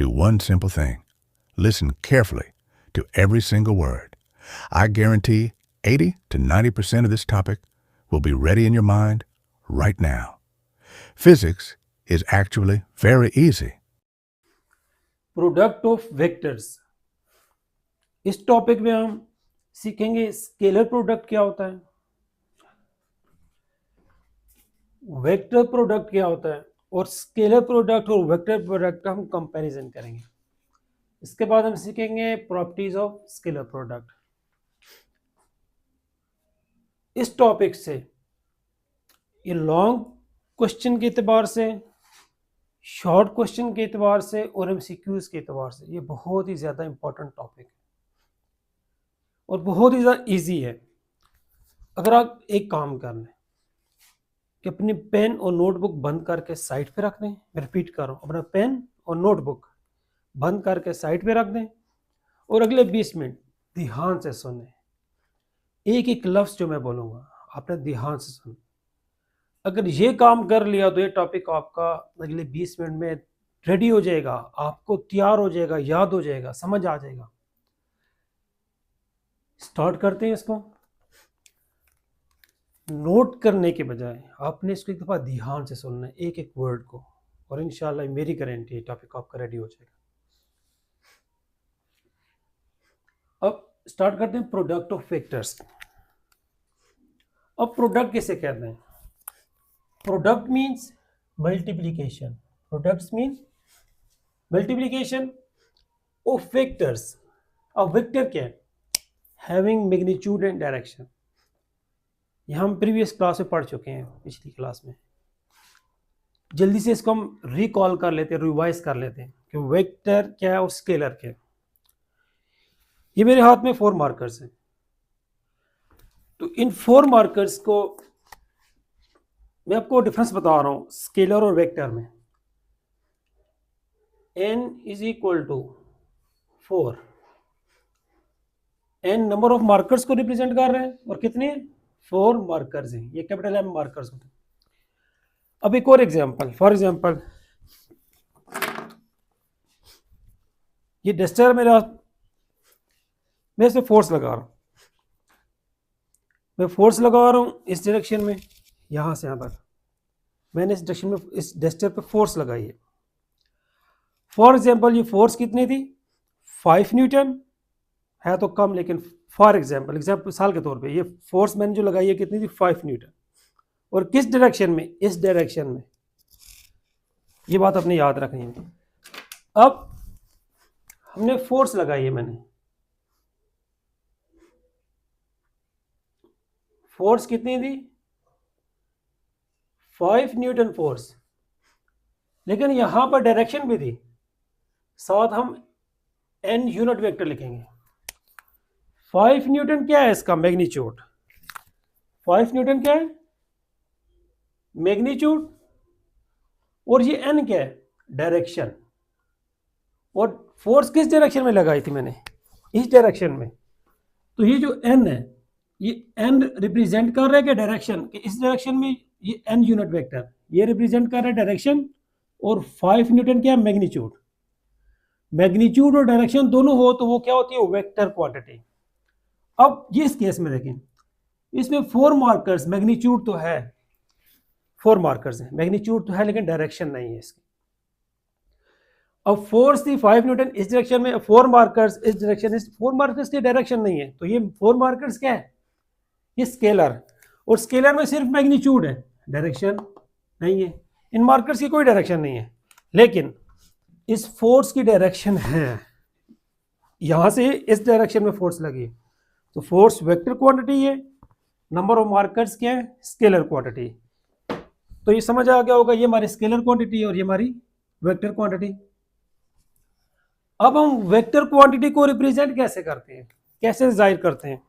do one simple thing. Listen carefully to every single word. I guarantee 80 to 90% of this topic will be ready in your mind right now. Physics is actually very easy. Product of vectors, इस topic में हम सीखेंगे scalar product क्या होता है, vector product क्या होता है, और स्केलर प्रोडक्ट और वेक्टर प्रोडक्ट का हम कंपैरिजन करेंगे। इसके बाद हम सीखेंगे प्रॉपर्टीज ऑफ स्केलर प्रोडक्ट। इस टॉपिक से ये लॉन्ग क्वेश्चन के एतबार से, शॉर्ट क्वेश्चन के एतबार से और एमसीक्यूज के एतबार से ये बहुत ही ज़्यादा इंपॉर्टेंट टॉपिक है और बहुत ही ज़्यादा ईजी है। अगर आप एक काम कर लें कि अपनी पेन और नोटबुक बंद करके साइड पे रख दें, मैं रिपीट कर रहा हूँ, अपना पेन और नोटबुक बंद करके साइड पे रख दें और अगले 20 मिनट ध्यान से सुने। एक एक लफ्ज़ जो मैं बोलूँगा आपने ध्यान से सुन। अगर ये काम कर लिया तो ये टॉपिक आपका अगले 20 मिनट में रेडी हो जाएगा, आपको तैयार हो जाएगा, याद हो जाएगा, समझ आ जाएगा। स्टार्ट करते हैं इसको। नोट करने के बजाय आपने इसको एक दफ़ा ध्यान से सुनना है, एक एक वर्ड को, और इंशाल्लाह मेरी गारंटी है टॉपिक आपका रेडी हो जाएगा। अब स्टार्ट करते हैं प्रोडक्ट ऑफ वेक्टर्स। अब प्रोडक्ट किसे कहते हैं? Product means multiplication, products mean multiplication of vectors. अब वेक्टर क्या है? Having magnitude and direction. यह हम प्रीवियस क्लास में पढ़ चुके हैं, पिछली क्लास में। जल्दी से इसको हम रिकॉल कर लेते हैं, रिवाइज कर लेते हैं कि वेक्टर क्या है और स्केलर क्या है। ये मेरे हाथ में 4 मार्कर्स हैं, तो इन 4 मार्कर्स को मैं आपको डिफरेंस बता रहा हूँ स्केलर और वेक्टर में। n is equal to 4, n number of markers को रिप्रेजेंट कर रहे हैं और कितने 4 मार्कर्स हैं, ये कैपिटल M मार्कर्स होते हैं। अब एक और एग्जांपल, फॉर एग्जांपल ये डस्टर मेरा, मैं इसे फोर्स लगा रहा हूँ, मैं फोर्स लगा रहा हूँ इस डायरेक्शन में, यहाँ से यहाँ तक मैंने इस डायरेक्शन में इस डस्टर पे फोर्स लगाई है। फॉर एग्जांपल ये फोर्स कितनी थी? 5 न्यूटन है तो कम, लेकिन फॉर एग्जांपल साल के तौर पे ये फोर्स मैंने जो लगाई है कितनी थी? 5 न्यूटन। और किस डायरेक्शन में? इस डायरेक्शन में। ये बात अपने याद रखनी है। अब हमने फोर्स लगाई है, मैंने फोर्स कितनी थी? 5 न्यूटन फोर्स, लेकिन यहां पर डायरेक्शन भी थी, साथ हम n यूनिट वेक्टर लिखेंगे। 5 न्यूटन क्या है इसका? मैग्नीट्यूड। 5 न्यूटन क्या है? मैग्नीट्यूड। और ये n क्या है? डायरेक्शन। और फोर्स किस डायरेक्शन में लगाई थी मैंने? इस डायरेक्शन में। तो ये जो n है, ये n रिप्रेजेंट कर रहा है क्या? डायरेक्शन, कि इस डायरेक्शन में ये n यूनिट वेक्टर ये रिप्रेजेंट कर रहा है डायरेक्शन, और 5 न्यूटन क्या है? मैग्नीट्यूड। मैग्नीट्यूड और डायरेक्शन दोनों हो तो वो क्या होती है? Vector quantity. अब ये इस केस में देखें, इसमें 4 मार्कर्स, मैग्नीट्यूड तो है, 4 मार्कर्स हैं, मैग्नीट्यूड तो है लेकिन डायरेक्शन नहीं है इसकी। अब फोर्स थी 5 न्यूटन इस डायरेक्शन में, 4 मार्कर्स इस डायरेक्शन, इस 4 मार्कर्स की डायरेक्शन नहीं है, तो ये 4 मार्कर्स क्या है? ये स्केलर। और स्केलर में सिर्फ मैग्नीट्यूड है, डायरेक्शन नहीं है। इन मार्कर्स की कोई डायरेक्शन नहीं है, लेकिन इस फोर्स की डायरेक्शन है, यहां से इस डायरेक्शन में फोर्स लगी, तो फोर्स वेक्टर क्वांटिटी है, नंबर ऑफ मार्कर्स क्या है? Scalar quantity. तो ये समझ आ गया होगा, ये हमारी स्केलर क्वांटिटी है और ये हमारी वेक्टर क्वांटिटी। अब हम वेक्टर क्वांटिटी को रिप्रेजेंट कैसे करते हैं, कैसे जाहिर करते हैं?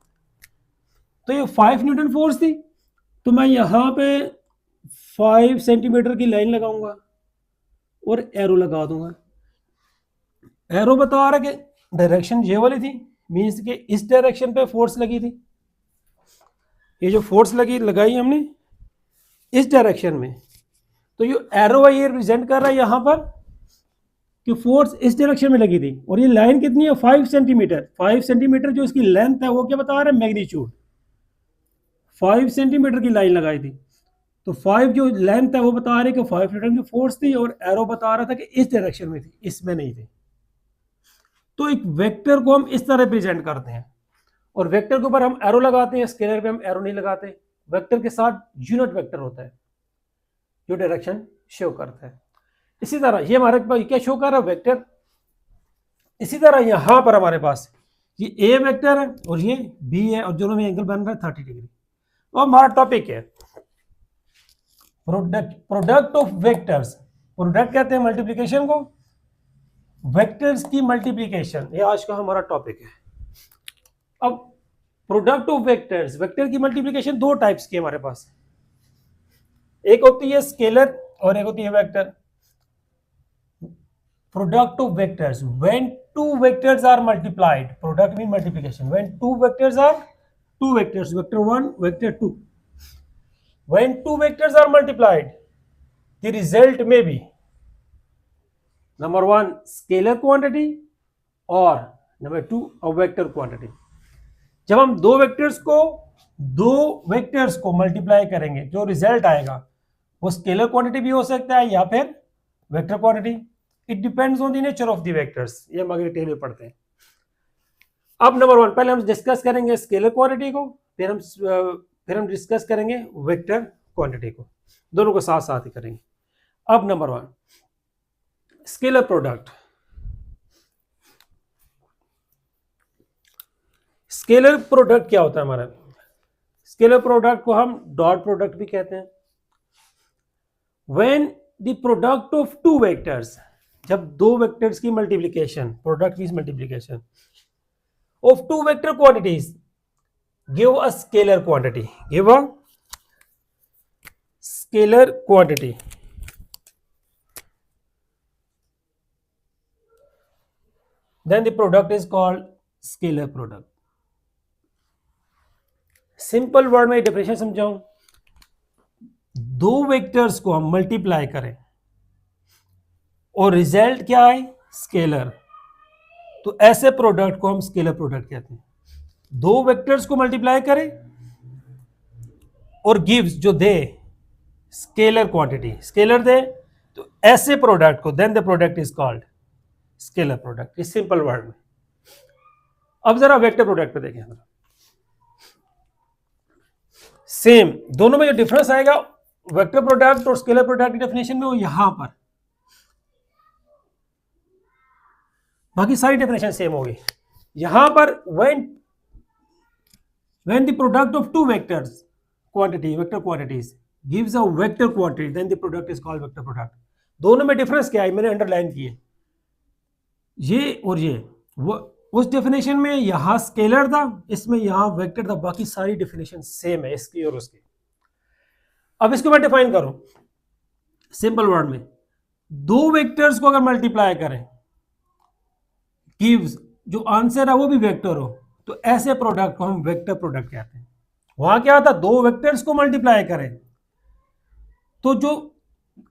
तो ये 5 न्यूटन फोर्स थी, तो मैं यहाँ पे 5 सेंटीमीटर की लाइन लगाऊंगा और एरो लगा दूंगा। एरो बता रहा है कि डायरेक्शन ये वाली थी, मीन्स कि इस डायरेक्शन पे फोर्स लगी थी। ये जो फोर्स लगाई हमने इस डायरेक्शन में, तो ये एरो है ये रिप्रेजेंट कर रहा है यहाँ पर कि फोर्स इस डायरेक्शन में लगी थी और ये लाइन कितनी है 5 सेंटीमीटर। 5 सेंटीमीटर जो इसकी लेंथ है वो क्या बता रहा है, मैग्नीट्यूड। 5 सेंटीमीटर की लाइन लगाई थी तो 5 जो लेंथ है वो बता रहे कि 5 न्यूटन की फोर्स थी और एरो बता रहा था कि इस डायरेक्शन में थी, इसमें नहीं थी। तो एक वेक्टर को हम इस तरह रिप्रेजेंट करते हैं और वेक्टर के ऊपर हम एरो लगाते हैं, स्केलर पे हम एरो नहीं लगाते। वेक्टर के साथ यूनिट वेक्टर होता है जो डायरेक्शन शो करता है। इसी तरह ये हमारे पास क्या शो कर रहा है, वेक्टर। इसी तरह यहां पर हमारे पास ये ए वेक्टर है और ये बी है और दोनों में एंगल बन रहा है 30 डिग्री। तो हमारा टॉपिक है प्रोडक्ट ऑफ वेक्टर्स। प्रोडक्ट कहते हैं मल्टीप्लिकेशन को, वेक्टर्स की मल्टीप्लिकेशन, ये आज का हमारा टॉपिक है। अब प्रोडक्ट ऑफ वेक्टर्स, वेक्टर की मल्टीप्लिकेशन दो टाइप्स की हमारे पास, एक होती है स्केलर और एक होती है vector. Product of vectors, when two vectors are multiplied, product mean multiplication, when two vectors, vector 1 vector 2, when two vectors are multiplied the result may be number 1 scalar quantity or number 2 a vector quantity। जब हम दो vectors को multiply करेंगे जो result आएगा वो scalar quantity भी हो सकता है या फिर vector quantity. It depends on the nature of the vectors, ये हम अगले टेबल में पढ़ते हैं। अब नंबर 1 पहले हम डिस्कस करेंगे स्केलर क्वांटिटी को, फिर हम डिस्कस करेंगे वेक्टर क्वांटिटी को, दोनों को साथ साथ ही करेंगे। अब number 1 scalar product. Scalar product क्या होता है हमारा, स्केलर प्रोडक्ट को हम डॉट प्रोडक्ट भी कहते हैं। When the product of two vectors, जब दो वेक्टर्स की multiplication, product means multiplication of two vector quantities give a scalar quantity, give a scalar quantity, then the product is called scalar product। Simple word में definition समझाऊं, दो vectors को हम multiply करें और रिजल्ट क्या है, स्केलर, तो ऐसे प्रोडक्ट को हम स्केलर प्रोडक्ट कहते हैं। दो वेक्टर्स को मल्टीप्लाई करें और गिव्स जो दे स्केलर क्वांटिटी, स्केलर दे, तो ऐसे प्रोडक्ट को then the product is called scalar product, इस सिंपल वर्ड में। अब जरा वेक्टर प्रोडक्ट पे देखें, सेम दोनों में जो डिफरेंस आएगा वेक्टर प्रोडक्ट और स्केलर प्रोडक्ट की डेफिनेशन में, वो यहां पर, बाकी सारी डेफिनेशन सेम होगी। यहां पर when the product of two vectors vector quantities gives a vector quantity then the product is called vector product। दोनों में डिफरेंस क्या है मैंने अंडरलाइन किए, ये और ये, वो उस डेफिनेशन में यहां स्केलर था, इसमें यहां वेक्टर था, बाकी सारी डेफिनेशन सेम है इसकी और उसकी। अब इसको मैं डिफाइन करूं सिंपल वर्ड में, दो वेक्टर्स को अगर मल्टीप्लाई करें गिव्स, जो आंसर है वो भी वेक्टर हो, तो ऐसे प्रोडक्ट को हम वेक्टर प्रोडक्ट कहते हैं। वहां क्या था, दो वेक्टर्स को मल्टीप्लाई करें तो जो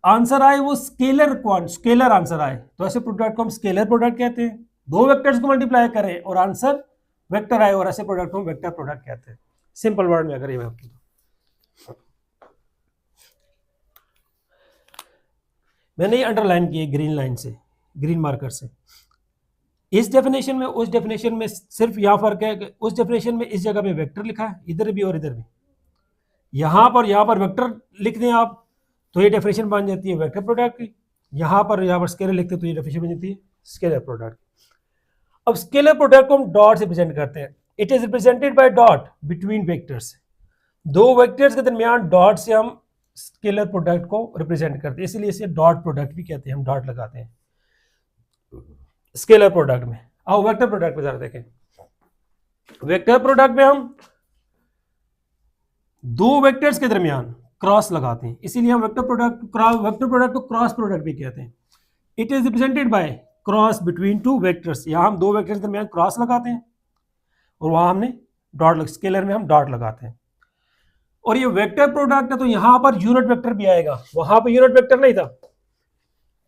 आंसर आए वो स्केलर आंसर आए, तो ऐसे प्रोडक्ट को हम स्केलर प्रोडक्ट कहते हैं। दो वेक्टर्स को मल्टीप्लाई करें और आंसर वेक्टर आए और ऐसे प्रोडक्ट को हम वेक्टर प्रोडक्ट कहते हैं, सिंपल वर्ड में अगर ये बात तो। मैंने ये अंडरलाइन किए ग्रीन लाइन से, ग्रीन मार्कर से। इस डेफिनेशन में उस डेफिनेशन में सिर्फ यहां फर्क है कि उस डेफिनेशन में इस जगह पे वेक्टर लिखा है, इधर भी और इधर भी। यहां पर वेक्टर लिख दें आप तो ये डेफिनेशन बन जाती है वेक्टर प्रोडक्ट की, यहां पर स्केलर लिखते तो ये डेफिनेशन बन जाती है स्केलर प्रोडक्ट। अब स्केलर प्रोडक्ट को हम डॉट से रिप्रेजेंट करते हैं। It is represented by dot between vectors, दो वेक्टर्स के दरमियान डॉट से हम स्केलर प्रोडक्ट को रिप्रेजेंट करते हैं, इसलिए इसे डॉट प्रोडक्ट भी कहते हैं, हम डॉट लगाते हैं स्केलर प्रोडक्ट में। आओ वेक्टर प्रोडक्ट पे जरा देखें। वेक्टर प्रोडक्ट में हम दो वेक्टर्स के दरमियान क्रॉस लगाते हैं, इसीलिए हम वेक्टर प्रोडक्ट को क्रॉस प्रोडक्ट भी कहते हैं। It is represented by cross between two vectors, यहां हम दो वेक्टर्स के दरमियान क्रॉस लगाते हैं और वहां हमने डॉट, स्केलर में हम डॉट लगाते हैं। और ये वेक्टर प्रोडक्ट है तो यहां पर यूनिट वेक्टर भी आएगा, वहां पर यूनिट वेक्टर नहीं था,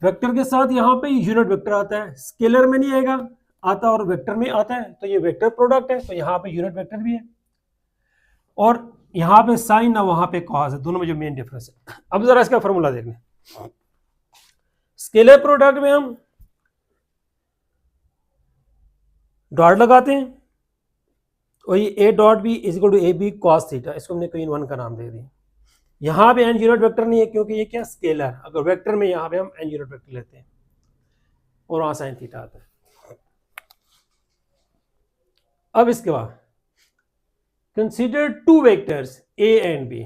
वेक्टर के साथ यहाँ पे यूनिट वेक्टर आता है, स्केलर में नहीं आएगा, आता और वेक्टर में आता है, तो ये वेक्टर प्रोडक्ट है, तो यहाँ पे यूनिट वेक्टर भी है, और यहाँ पे साइन ना वहां पे कॉस है, दोनों में जो मेन डिफरेंस है। अब जरा इसका फॉर्मूला देखने, स्केलर प्रोडक्ट में हम डॉट लगाते हैं, और ये A dot B is equal to A B cos theta, इसको हमने कोइन वन का नाम दे दिया। यहाँ पे एन यूनिट वेक्टर नहीं है क्योंकि ये क्या स्केलर, अगर वेक्टर में यहाँ पे हम एन यूनिट वेक्टर लेते हैं और वहां साइन थीटा आता है। अब इसके बाद consider two vectors A and B,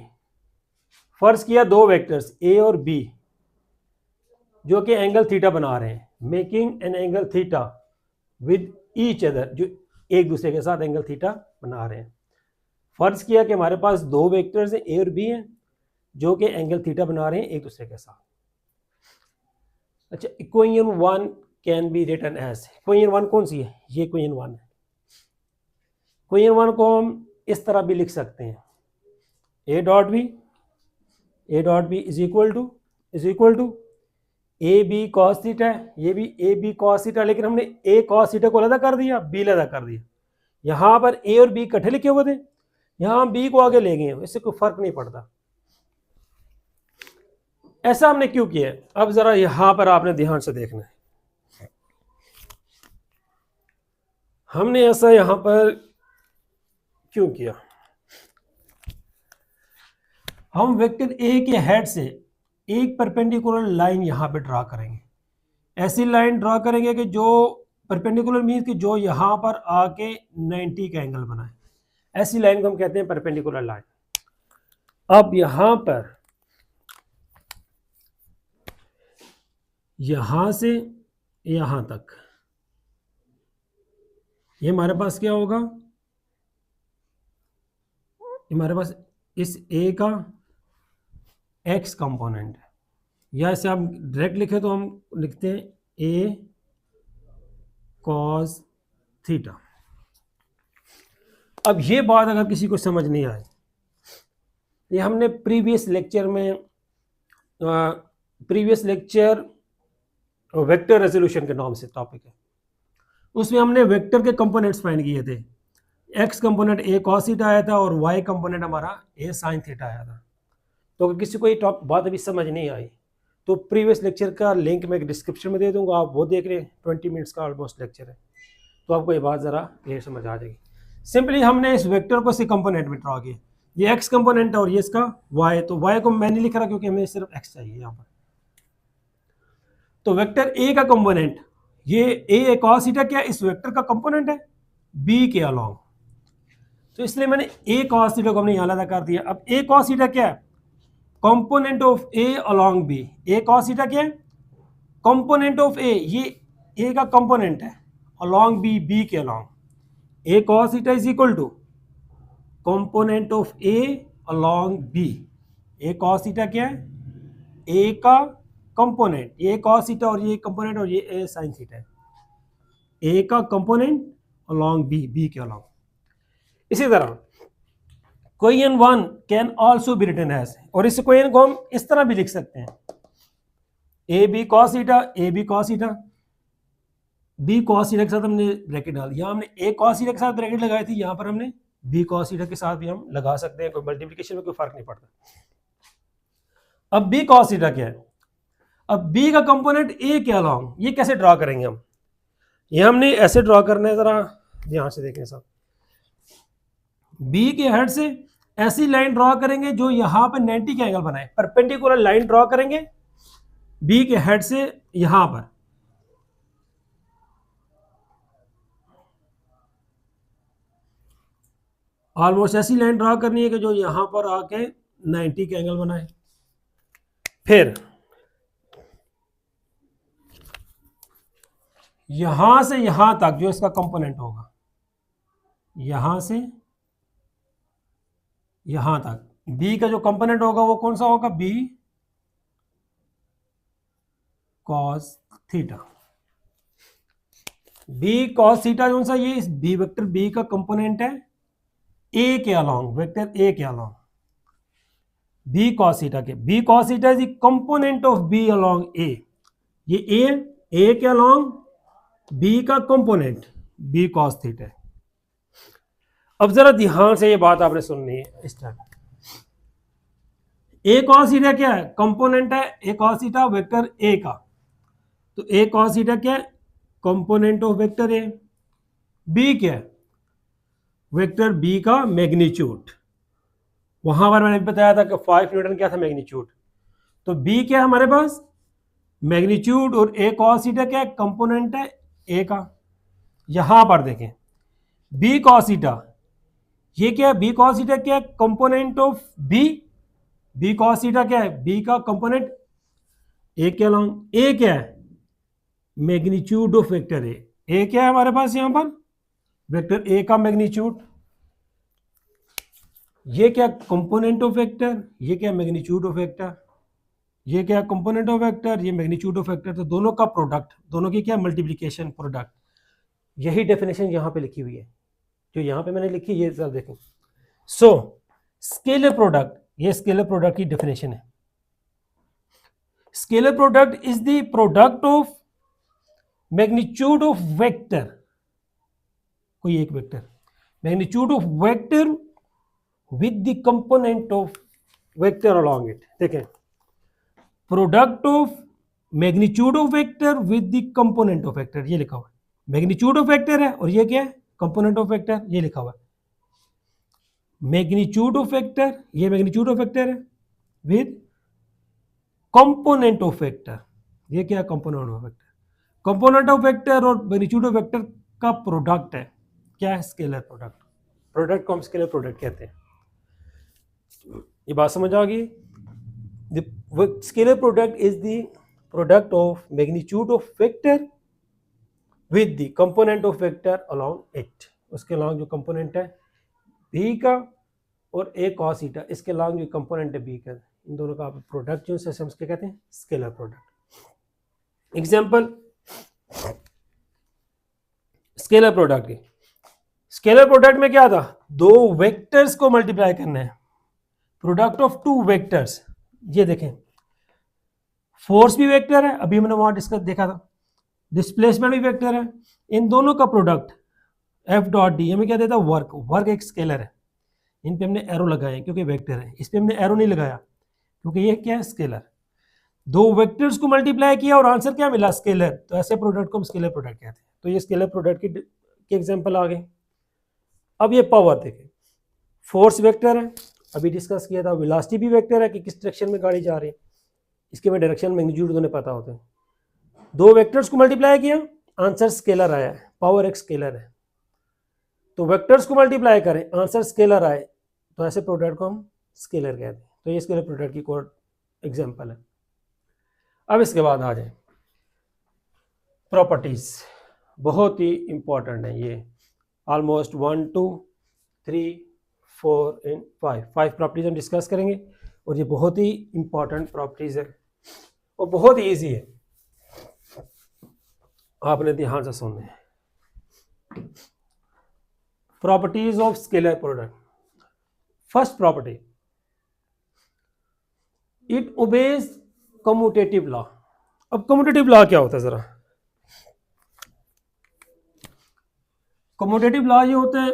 फर्ज किया दो वेक्टर्स ए और बी जो कि एंगल थीटा बना रहे हैं, making an angle theta with each other, जो एक दूसरे के साथ एंगल थीटा बना रहे हैं। फर्ज किया कि हमारे पास दो वेक्टर्स हैं ए और बी हैं जो कि एंगल थीटा बना रहे हैं एक दूसरे के साथ। अच्छा, equation one can be written as, equation one कौन सी है, ये इक्वेशन वन है। इक्वेशन वन को हम इस तरह भी लिख सकते हैं, A dot B is equal to A B cos theta है, ये भी ए बी कॉस थीटा, लेकिन हमने ए कॉस थीटा को अलग कर दिया, बी अलग कर दिया। यहाँ पर ए और बी इकट्ठे लिखे हुए थे, यहाँ हम बी को आगे ले गए हैं, इससे कोई फर्क नहीं पड़ता। ऐसा हमने क्यों किया है, अब जरा यहां पर आपने ध्यान से देखना है, हमने ऐसा यहां पर क्यों किया। हम वेक्टर ए के हेड से एक परपेंडिकुलर लाइन यहां पे ड्रा करेंगे, ऐसी लाइन ड्रा करेंगे कि जो परपेंडिकुलर मीन्स कि जो यहां पर आके 90 का एंगल बनाए, ऐसी लाइन को हम कहते हैं परपेंडिकुलर लाइन। अब यहां पर यहां से यहां तक ये हमारे पास क्या होगा, हमारे पास इस ए का एक्स कंपोनेंट है, या इसे हम डायरेक्ट लिखे तो हम लिखते हैं ए कॉस थीटा। अब ये बात अगर किसी को समझ नहीं आए, ये हमने प्रीवियस लेक्चर वेक्टर रेजोल्यूशन के नाम से टॉपिक है, उसमें हमने वेक्टर के कंपोनेंट्स फाइंड किए थे। एक्स कंपोनेंट ए कॉस थीटा आया था और वाई कंपोनेंट हमारा ए साइन थीटा आया था। तो अगर किसी को ये बात अभी समझ नहीं आई तो प्रीवियस लेक्चर का लिंक मैं डिस्क्रिप्शन में दे दूंगा, आप वो देख लें, 20 मिनट्स का ऑलमोस्ट लेक्चर है, तो आपको ये बात ज़रा क्लियर समझ आ जाएगी। सिंपली हमने इस वेक्टर को इसी कंपोनेंट में ड्रॉ किया, ये एक्स कंपोनेंट है और ये इसका वाई, तो वाई को मैं नहीं लिख रहा क्योंकि हमें सिर्फ एक्स चाहिए यहाँ पर। तो वेक्टर ए का कंपोनेंट ये ए कॉस थीटा क्या इस वेक्टर का कंपोनेंट है बी के अलोंग, तो इसलिए मैंने ए कॉस थीटा को हमने यहाँ अलग कर दिया। अब ए कॉस थीटा क्या है, component of A along B, A cos theta क्या है कंपोनेंट ऑफ ए, ये ए का कंपोनेंट है अलोंग बी, बी के along, A cos theta is equal to component of A along B. A cos theta क्या है, ए का कंपोनेंट, ये कॉस थीटा और ये कंपोनेंट और ये ए साइन थीटा है, ए का कंपोनेंट अलोंग बी, बी के अलोंग। इसी तरह equation one can also be written as, और इस इक्वेशन को हम इस तरह भी लिख सकते हैं, A B cos theta, A B cos theta, B cos theta के साथ हमने ब्रैकेट डाल दिया, हमने ए कॉस थीटा के साथ ब्रैकेट लगाई थी, यहाँ पर हमने बी कॉस थीटा के साथ भी हम लगा सकते हैं, कोई मल्टीप्लिकेशन में कोई फर्क नहीं पड़ता। अब बी कॉस थीटा क्या है, अब बी का कंपोनेंट ए के अलोंग, ये कैसे ड्रॉ करेंगे हम, ये हमने ऐसे ड्रॉ करना है, जरा ध्यान से देखें साहब। बी के हेड से ऐसी लाइन ड्रॉ करेंगे जो यहां पर 90 का एंगल बनाए, परपेंडिकुलर लाइन ड्रॉ करेंगे बी के हेड से यहां पर, ऑलमोस्ट ऐसी लाइन ड्रॉ करनी है कि जो यहां पर आके 90 का एंगल बनाए। फिर यहां से यहां तक जो इसका कंपोनेंट होगा, यहां से यहां तक बी का जो कंपोनेंट होगा वो कौन सा होगा, B cos theta. B cos theta जो सा ये इस बी वेक्टर बी का कंपोनेंट है ए के अलोंग, वेक्टर ए के अलोंग, बी कॉस थीटा के, B cos theta is the component of B along A, ये ए के अलॉन्ग बी का कंपोनेंट बी कॉस थीटा है। अब जरा ध्यान से ये बात आपने सुननी है इस टाइम। ए कॉस थीटा क्या है? कंपोनेंट है A cos theta vector A का। तो ए कॉस थीटा क्या है? Component of vector A. B क्या है? वेक्टर बी का मैग्नीट्यूड। वहां पर मैंने बताया था कि 5 न्यूटन क्या था? मैग्नीट्यूड। तो बी क्या है हमारे पास? मैग्नीट्यूड। और ए कॉस थीटा क्या है? कंपोनेंट है ए का। यहां पर देखें बी कॉस थीटा, ये क्या है? बी कॉस थीटा क्या है? Component of B. B cos theta क्या है? बी का कंपोनेंट ए के अलॉन्ग। ए क्या है? Magnitude of vector A. A क्या है हमारे पास यहां पर? वेक्टर ए का मैग्नीट्यूड। ये क्या? Component of vector. ये क्या? Magnitude of vector. ये क्या? कंपोनेंट ऑफ वेक्टर, ये मैग्नीट्यूड ऑफ वेक्टर। तो दोनों का प्रोडक्ट, दोनों की क्या? Multiplication, product. यही डेफिनेशन यहां पे लिखी हुई है, जो यहां पे मैंने लिखी, ये सब देखें। सो स्केलर प्रोडक्ट, ये स्केलर प्रोडक्ट की डेफिनेशन है। Scalar product is the product of magnitude of vector, कोई एक vector, magnitude of vector with the component of vector along it. देखें, product of magnitude of vector with the component of vector, ये लिखा हुआ है। Magnitude of vector है और ये क्या है? कंपोनेंट ऑफ वेक्टर, ये लिखा हुआ है। मैग्नीट्यूड ऑफ वेक्टर, ये मैग्नीट्यूड ऑफ वेक्टर है विद कंपोनेंट ऑफ वेक्टर, ये क्या है? Component of vector. Component of vector और मैग्नीट्यूड ऑफ वेक्टर का प्रोडक्ट है, क्या है? Scalar product. प्रोडक्ट को हम स्केलर प्रोडक्ट कहते हैं। ये बात समझ आ गई? The scalar product is the product of magnitude of vector with the component of vector along it। उसके along जो component है b का और a cos theta, इसके along जो component है b का, इन दोनों का प्रोडक्ट जो है हम क्या कहते हैं? Scalar product. Example scalar product की, स्केलर प्रोडक्ट में क्या था? दो वेक्टर्स को मल्टीप्लाई करना है, प्रोडक्ट ऑफ टू वेक्टर्स। ये देखें, फोर्स भी वेक्टर है, अभी हमने वहां डिस्कस देखा था, डिस्प्लेसमेंट भी वेक्टर है। इन दोनों का प्रोडक्ट एफ डॉट डी हमें क्या देता है? वर्क। वर्क एक स्केलर है, इन पे हमने एरो लगाए क्योंकि वेक्टर है, इस पे हमने एरो नहीं लगाया क्योंकि ये क्या है? स्केलर। दो वेक्टर्स को मल्टीप्लाई किया और आंसर क्या मिला? स्केलर। तो ऐसे प्रोडक्ट को हम स्केलर प्रोडक्ट कहते हैं। तो ये स्केलर प्रोडक्ट के एग्जाम्पल आ गए। अब ये पावर देखें, फोर्स वेक्टर है, अभी डिस्कस किया था। वेलोसिटी भी वेक्टर है कि किस डायरेक्शन में गाड़ी जा रही है, इसके में डायरेक्शन मैग्नीट्यूड दोनों पता होते हैं। दो वेक्टर्स को मल्टीप्लाई किया, आंसर स्केलर आया है, पावर एक स्केलर है। तो वेक्टर्स को मल्टीप्लाई करें, आंसर स्केलर आए, तो ऐसे प्रोडक्ट को हम स्केलर कहते हैं। तो ये स्केलर प्रोडक्ट की कोड एग्जाम्पल है। अब इसके बाद आ जाए प्रॉपर्टीज, बहुत ही इंपॉर्टेंट है ये। ऑलमोस्ट 1 2 3 4 एंड 5 प्रॉपर्टीज हम डिस्कस करेंगे और ये बहुत ही इंपॉर्टेंट प्रॉपर्टीज है और बहुत ही ईजी है, आपने ध्यान से सुनना है। Properties of scalar product. First property, it obeys commutative law. अब कम्यूटेटिव लॉ क्या होता है? जरा कम्यूटेटिव लॉ ये होता है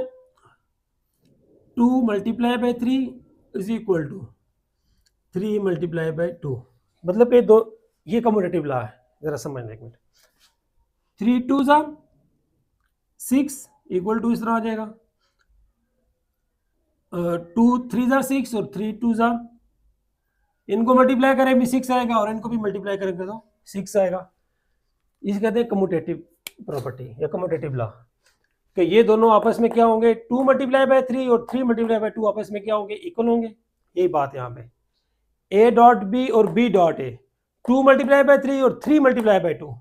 2 multiply by 3 is equal to 3 multiply by 2। मतलब ये दो, ये कम्यूटेटिव लॉ है, जरा समझना एक मिनट। 3 2 6 इक्वल टू इस तरह आ जाएगा, 2 3 6 और 3 2 इनको मल्टीप्लाई करें भी 6 आएगा और इनको भी मल्टीप्लाई करेंगे तो 6 आएगा। इसे कहते हैं कम्यूटेटिव प्रॉपर्टी या कम्यूटेटिव लॉ, कि ये दोनों आपस में क्या होंगे? 2 मल्टीप्लाई बाई 3 और 3 मल्टीप्लाई बाई 2 आपस में क्या होंगे? इक्वल होंगे। यही बात यहाँ पे a डॉट b और b dot a, 2 multiply by 3 और 3 मल्टीप्लाई बाई 2,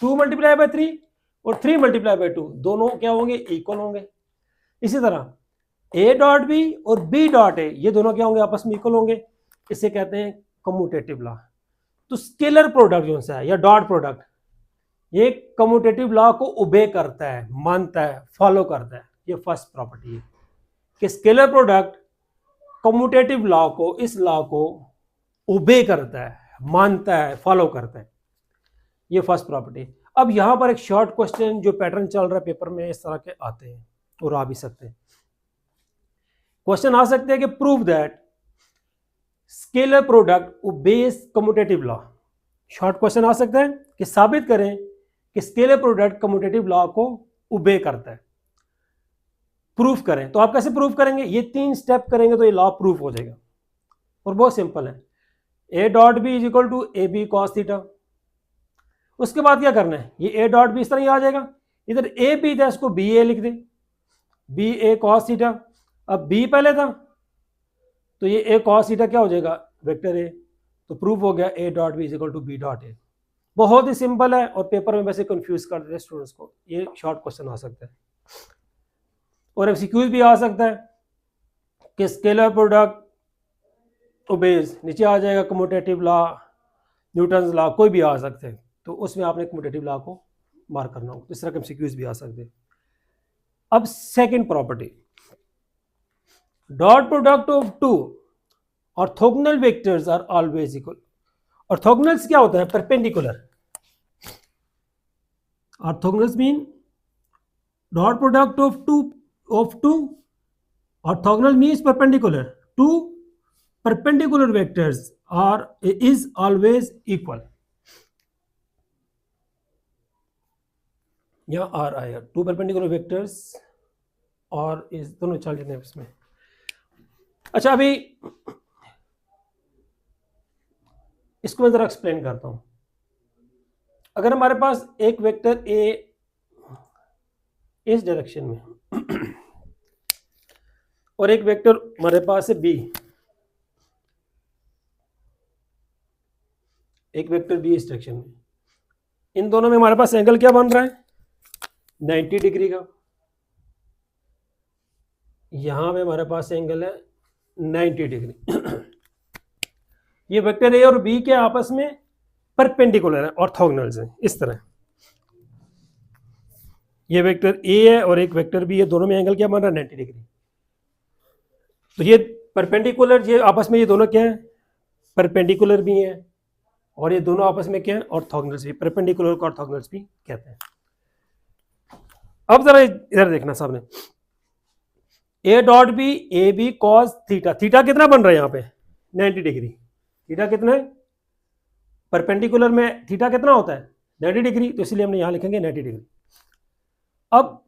2 मल्टीप्लाई बाई 3 और 3 मल्टीप्लाई बाई 2 दोनों क्या होंगे? इक्वल होंगे। इसी तरह a डॉट b और b डॉट a, ये दोनों क्या होंगे? आपस में इक्वल होंगे। इसे कहते हैं कम्यूटेटिव लॉ। तो स्केलर प्रोडक्ट जो सा है या डॉट प्रोडक्ट, ये कम्यूटेटिव लॉ को ओबे करता है, मानता है, फॉलो करता है। ये फर्स्ट प्रॉपर्टी है कि स्केलर प्रोडक्ट कम्यूटेटिव लॉ को, इस लॉ को ओबे करता है, मानता है, फॉलो करता है। ये फर्स्ट प्रॉपर्टी। अब यहाँ पर एक शॉर्ट क्वेश्चन जो पैटर्न चल रहा है पेपर में इस तरह के आते हैं और आ भी सकते हैं। क्वेश्चन आ सकते हैं कि prove that scalar product obeys commutative law. Short question आ सकता है कि साबित करें कि स्केलर प्रोडक्ट कम्यूटेटिव लॉ को ओबे करता है। प्रूफ करें, तो आप कैसे प्रूफ करेंगे? ये 3 स्टेप करेंगे तो ये लॉ प्रूफ हो जाएगा और बहुत सिंपल है। A dot B is equal to A B cos theta. उसके बाद क्या करना है? ये ए डॉट बी इस तरह ही आ जाएगा, इधर ए बी था इसको बी ए लिख दे, बी ए कॉस थीटा। अब बी पहले था तो ये ए कॉस थीटा क्या हो जाएगा? Vector A. तो प्रूफ हो गया A dot B is equal to B dot A. बहुत ही सिंपल है और पेपर में वैसे कंफ्यूज कर देते हैं स्टूडेंट्स को। ये शॉर्ट क्वेश्चन आ सकता है और एमसीक्यूज भी आ सकता है कि स्केलर प्रोडक्ट ओबेज, नीचे आ जाएगा कम्यूटेटिव लॉ, न्यूटन्स लॉ, कोई भी आ सकते हैं, तो उसमें आपने कम्यूटेटिव लॉ को मार्क करना हो। इस तरह के एमसीक्यूज भी आ सकते हैं। अब second property, dot product of two orthogonal vectors are always equal. Orthogonals क्या होता है? Perpendicular. Orthogonals mean dot product of two orthogonal means perpendicular. Two perpendicular vectors is always equal। या आर आएगा, टू परपेंडिकुलर वेक्टर्स और इस दोनों चल रहे हैं इसमें। अच्छा, अभी इसको मैं जरा एक्सप्लेन करता हूं। अगर हमारे पास एक वेक्टर ए इस डायरेक्शन में और एक वेक्टर हमारे पास है बी, एक वेक्टर बी इस डायरेक्शन में, इन दोनों में हमारे पास एंगल क्या बन रहा है? 90 डिग्री का। यहां पे हमारे पास एंगल है 90 डिग्री। ये वेक्टर ए और बी के आपस में परपेंडिकुलर है, ऑर्थोगोनल्स हैं इस तरह। ये वेक्टर ए है और एक वेक्टर बी है, दोनों में एंगल क्या बन रहा है? 90 डिग्री। तो ये परपेंडिकुलर, ये आपस में ये दोनों क्या है? परपेंडिकुलर भी हैं और ये दोनों आपस में क्या है? ऑर्थोगोनल्स भी। परपेंडिकुलर को ऑर्थोगोनल्स भी कहते हैं। अब जरा इधर देखना सामने, A dot B A B cos theta. Theta कितना बन रहा है यहाँ पे? 90 डिग्री। थीटा कितना है? परपेंडिकुलर में थीटा कितना होता है? 90 डिग्री, तो इसलिए हमने यहाँ लिखेंगे 90 डिग्री। अब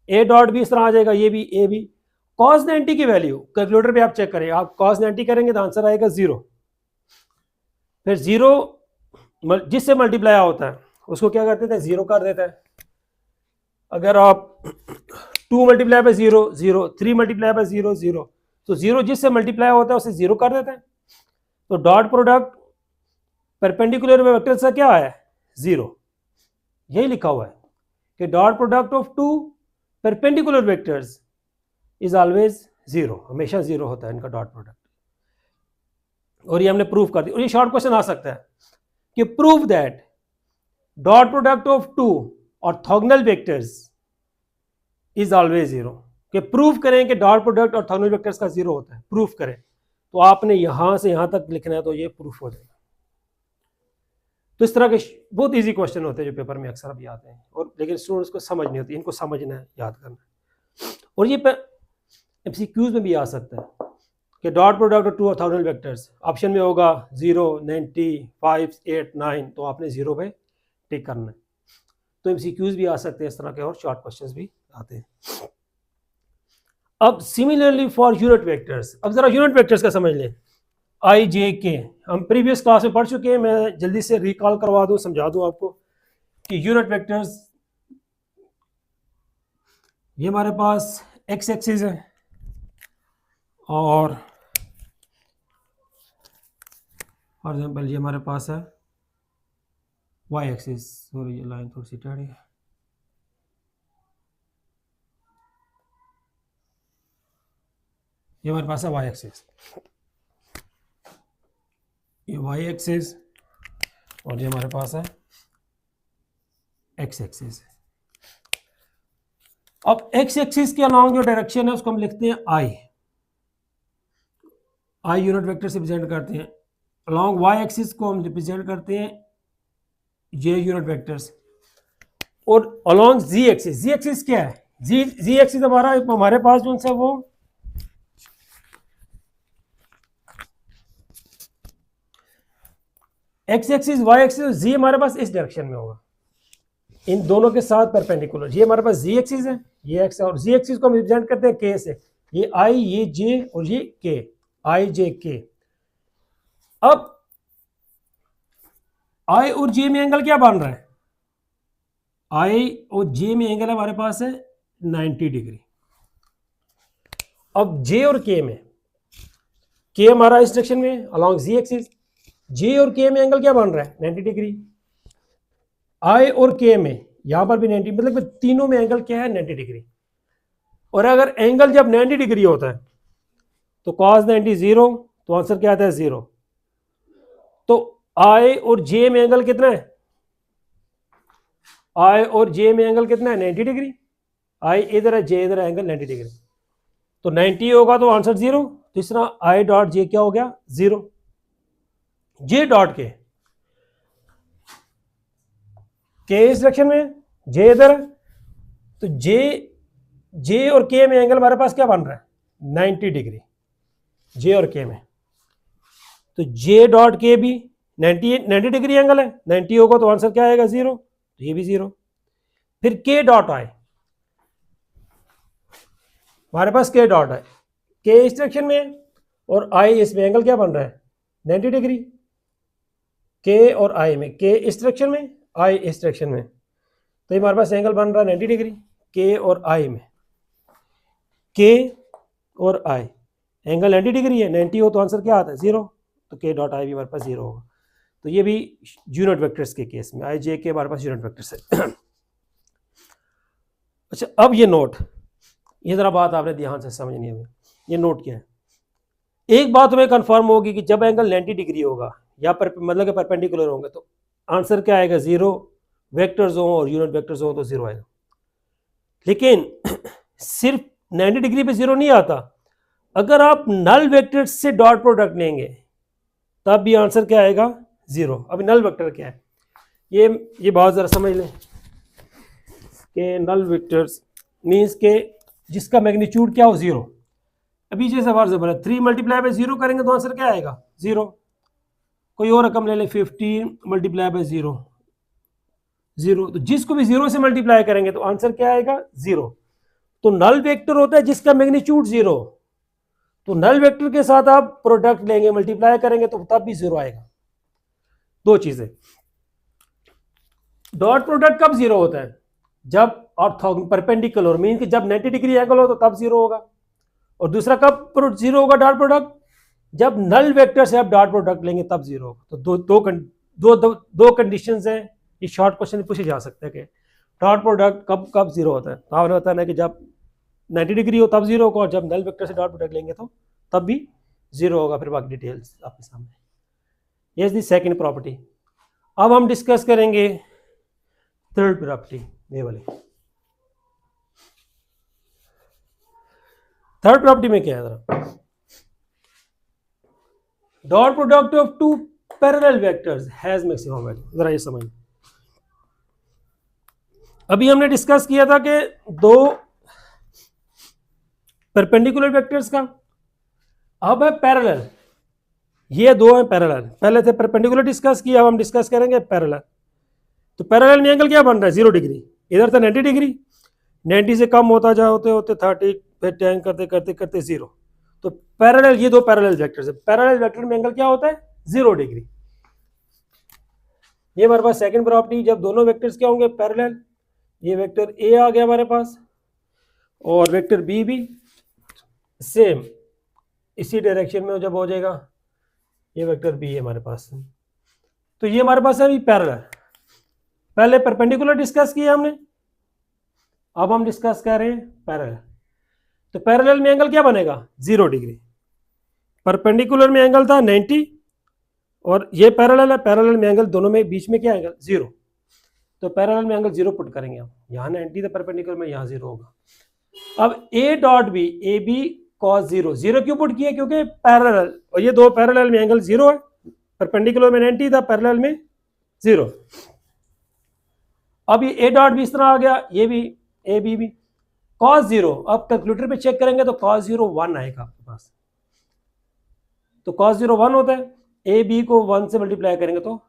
ए डॉट बी इस तरह आ जाएगा, ये भी ए बी। कॉस 90 की वैल्यू कैलकुलेटर पे आप चेक करें, आप कॉस 90 करेंगे तो आंसर आएगा 0। फिर 0 जिससे मल्टीप्लाई होता है उसको क्या करते थे? 0 कर देता है। अगर आप 2 मल्टीप्लाई बाय 0 0, 3 मल्टीप्लाई बाय 0 0, तो 0 जिससे मल्टीप्लाई होता है उसे 0 कर देता है। तो डॉट प्रोडक्ट परपेंडिकुलर वेक्टर से क्या है? 0। यही लिखा हुआ है कि dot product of two perpendicular vectors is always 0, हमेशा 0 होता है इनका डॉट प्रोडक्ट। और ये हमने प्रूव कर दिया। और ये शॉर्ट क्वेश्चन आ सकता है कि prove that dot product of two orthogonal vectors is always 0। कि प्रूव करें कि डॉट प्रोडक्ट ऑर्थोगोनल वेक्टर्स का 0 होता है, प्रूफ करें। तो आपने यहां से यहां तक लिखना है तो ये प्रूफ हो जाएगा। तो इस तरह के बहुत इजी क्वेश्चन होते हैं जो पेपर में अक्सर अभी आते हैं, और लेकिन स्टूडेंट्स को समझ नहीं होती, इनको समझना है, याद करना है। और ये एमसीक्यूज में भी आ सकता है कि dot product of two orthogonal vectors, option में होगा 0 90 5 8 9, तो आपने 0 पे टिक करना है। तो एमसीक्यूज भी आ सकते हैं इस तरह के, और शॉर्ट क्वेश्चंस भी आते हैं। अब सिमिलरली फॉर यूनिट वेक्टर्स, अब जरा यूनिट वेक्टर्स का समझ लें। आई जे के हम प्रीवियस क्लास में पढ़ चुके हैं, मैं जल्दी से रिकॉल करवा दूं, समझा दूं आपको कि यूनिट वेक्टर्स, ये हमारे पास एक्स एक्सिस है और फॉर एग्जाम्पल ये हमारे पास है वाई एक्सिस। सॉरी ये लाइन थोड़ी सी टेढ़ी है। ये हमारे पास है वाई एक्सिस, ये वाई एक्सिस, और ये हमारे पास है एक्स एक्सिस। अब एक्स एक्सिस के अलॉन्ग जो डायरेक्शन है उसको हम लिखते हैं आई। आई यूनिट वेक्टर से रिप्रेजेंट करते हैं। अलॉन्ग वाई एक्सिस को हम रिप्रेजेंट करते हैं ये यूनिट वेक्टर्स, और अलोंग जी एक्सिस क्या है, जी एक्सिस हमारे पास जो सा वो एक्स एक्सिस वाई एक्सिस, जी हमारे पास इस डायरेक्शन में होगा, इन दोनों के साथ परपेंडिकुलर। ये हमारे पास जी एक्सिस है, ये एक्स है, और जी एक्सिस को हम रिप्रेजेंट करते हैं के से, ये आई, ये जे और ये के, आई जे के। अब आई और जे में एंगल क्या बन रहा है, आई और जे में एंगल हमारे पास है 90 डिग्री। अब जे और के में, के हमारा इस डायरेक्शन में अलोंग जी एक्सिस, जे और के में एंगल क्या बन रहा है 90 डिग्री। आई और के में यहां पर भी 90, मतलब तीनों में एंगल क्या है 90 डिग्री। और अगर एंगल जब 90 डिग्री होता है तो cos 90 0, तो आंसर क्या आता है 0। तो आई और जे में एंगल कितना है, आई और जे में एंगल कितना है 90 डिग्री, आई इधर है जे इधर है, एंगल 90 डिग्री, तो 90 होगा तो आंसर 0। तीसरा आई डॉट जे क्या हो गया 0। जे डॉट के इस डायरेक्शन में, जे इधर है, तो जे और के में एंगल हमारे पास क्या बन रहा है 90 डिग्री, जे और के में। तो जे डॉट के भी 90 डिग्री एंगल है, 90 होगा तो आंसर क्या आएगा 0, तो ये भी 0। फिर के डॉट आई, हमारे पास के डॉट है, के इस डायरेक्शन में और आई इसमें, एंगल क्या बन रहा है 90 डिग्री, के और आई में, के इस डायरेक्शन में, आई इस डायरेक्शन में, तो ये हमारे पास एंगल बन रहा है 90 डिग्री, के और आई में, के और आई एंगल 90 डिग्री है, 90 हो तो आंसर क्या आता है 0, तो के डॉट आई भी हमारे पास 0 होगा। तो ये भी यूनिट वेक्टर्स के केस में, आई जे के हमारे पास यूनिट वेक्टर्स है। अच्छा, अब ये नोट, ये जरा बात आपने ध्यान से समझनी है। ये नोट क्या है, एक बात हमें कंफर्म होगी कि जब एंगल 90 डिग्री होगा या मतलब कि परपेंडिकुलर होंगे तो आंसर क्या आएगा 0, वेक्टर्स हो और यूनिट वेक्टर्स हो तो 0 आएगा। लेकिन सिर्फ 90 डिग्री पे 0 नहीं आता, अगर आप नल वेक्टर से डॉट प्रोडक्ट लेंगे तब भी आंसर क्या आएगा 0। अभी नल वेक्टर क्या है, ये बात जरा समझ लें कि नल वेक्टर्स मीन्स के जिसका मैग्नीट्यूड क्या हो 0। अभी जैसे फॉर एग्जाम्पल 3 मल्टीप्लाई बाय 0 करेंगे तो आंसर क्या आएगा 0। कोई और रकम ले लें, 15 मल्टीप्लाई बाय 0, तो जिसको भी 0 से मल्टीप्लाई करेंगे तो आंसर क्या आएगा 0। तो नल वेक्टर होता है जिसका मैग्नीट्यूड 0, तो नल वेक्टर के साथ आप प्रोडक्ट लेंगे, मल्टीप्लाई करेंगे तो तब भी 0 आएगा। दो चीजें, डॉट प्रोडक्ट कब 0 होता है, जब ऑर्थोगोनल परपेंडिकुलर मीन कि जब 90 डिग्री एंगल हो तो तब 0 होगा। और दूसरा कब 0 होगा डॉट प्रोडक्ट, जब नल वेक्टर से आप डॉट प्रोडक्ट लेंगे तब 0 होगा। तो दो कंडीशंस हैं, ये शॉर्ट क्वेश्चन में पूछे जा सकते हैं कि डॉट प्रोडक्ट कब 0 होता है। तो आपने बताना है कि जब 90 डिग्री हो तब 0 होगा, और जब नल वेक्टर से डॉट प्रोडक्ट लेंगे तो तब भी 0 होगा। फिर बाकी डिटेल्स आपके सामने। ये इज द सेकंड प्रॉपर्टी। अब हम डिस्कस करेंगे थर्ड प्रॉपर्टी, ये वाली। थर्ड प्रॉपर्टी में क्या है, जरा dot product of two parallel vectors has maximum value, जरा ये समझ। अभी हमने डिस्कस किया था कि दो परपेंडिकुलर वेक्टर्स का, अब है पैरेलल, ये दो हैं पैरेलल। पहले थे परपेंडिकुलर डिस्कस किया, अब हम डिस्कस करेंगे पैरेलल। तो पैरेलल में एंगल क्या बन रहा है 0 डिग्री, इधर था 90 डिग्री, 90 से कम होता जा होते होते 30, फिर 10 करते करते करते 0। तो पैरेलल, ये दो पैरेलल वेक्टर्स है, पैरेलल वेक्टर में एंगल क्या होता है 0 डिग्री। ये हमारे पास सेकंड प्रॉपर्टी, जब दोनों वेक्टर्स क्या होंगे पैरेलल, ये वेक्टर ए आ गया हमारे पास और वेक्टर बी भी सेम इसी डायरेक्शन में जब हो जाएगा, ये वेक्टर बी है हमारे पास। तो ये हमारे पास है अभी पैरेलल। पहले परपेंडिकुलर डिस्कस किया हमने, अब हम डिस्कस कर रहे हैं पैरेलल। तो पैरेलल में एंगल क्या बनेगा 0 डिग्री, परपेंडिकुलर में एंगल था 90 और ये पैरेलल है, पैरेलल में एंगल दोनों में बीच में क्या एंगल 0। तो पैरेलल में एंगल 0 पुट करेंगे हम, यहाँ 90 था परपेंडिकुलर में, यहाँ 0 होगा। अब A dot B, A B cos 0, 0 क्यों पुट किया, क्योंकि पैरेलल, और ये दो पैरेलल में एंगल 0 है, परपेंडिकुलर में 90 था, पैरेलल में 0। अब ये ए डॉट भी इस तरह आ गया, ये भी ए बी भी cos 0, अब कैलकुलेटर पे चेक करेंगे तो cos 0 1 आएगा आपके पास, तो cos 0 1 होता है, ए बी को 1 से मल्टीप्लाई करेंगे तो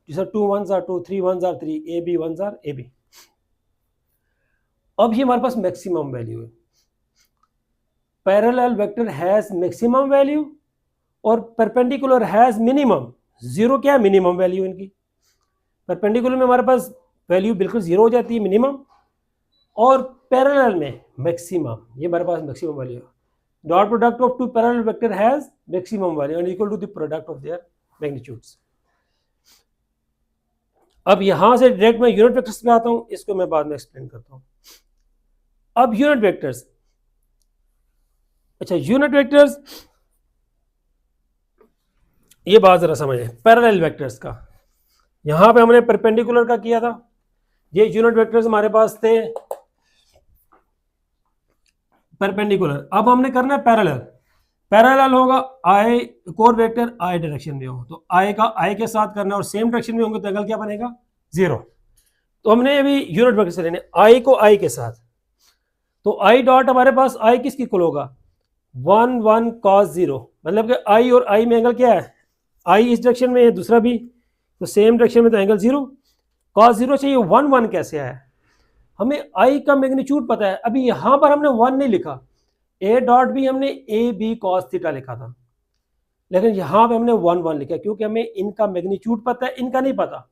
जैसे 2 1s are 2, 3 1s are 3, A B 1s are A B. अब ये हमारे पास मैक्सिमम वैल्यू है, parallel vector has maximum value और परपेंडिकुलर हैज मिनिमम। जीरो क्या है? मिनिमम वैल्यू इनकी। परपेंडिकुलर में हमारे पास वैल्यू बिल्कुल जीरो हो जाती है, मिनिमम, और पैरेलल में मैक्सिमम, ये हमारे पास मैक्सिमम वैल्यू है। Dot product of two parallel vector has maximum value and equal to the product of their magnitudes. अब यहां से डायरेक्ट मैं यूनिट वेक्टर्स पे आता हूं, इसको मैं बाद में एक्सप्लेन करता हूं। अब यूनिट वेक्टर्स, अच्छा यूनिट वेक्टर्स, ये बात जरा समझे पैरेलल वेक्टर्स का। यहां पे हमने परपेंडिकुलर का किया था, ये यूनिट वेक्टर्स हमारे पास थे परपेंडिकुलर। अब हमने करना है पैरेलल। पैरेलल होगा आई कोर वेक्टर आई डायरेक्शन में हो तो आई का आई के साथ करना और सेम डायरेक्शन में होंगे तो एंगल क्या बनेगा? जीरो। तो हमने अभी यूनिट वेक्टर से लेने आई को आई के साथ, तो आई डॉट हमारे पास आई किसकी इक्वल होगा? 1 1 cos 0, मतलब कि आई और आई में एंगल क्या है? आई इस डायरेक्शन में है, दूसरा भी, तो सेम डायरेक्शन में तो एंगल जीरो। cos 0 चाहिए, 1 1 कैसे आया? हमें आई का मैग्नीट्यूड पता है, अभी यहां पर हमने 1 नहीं लिखा, ए डॉट भी हमने ए बी cos थीटा लिखा था, लेकिन यहां पे हमने 1 1 लिखा क्योंकि हमें इनका मैग्नीट्यूड पता है, इनका नहीं पता।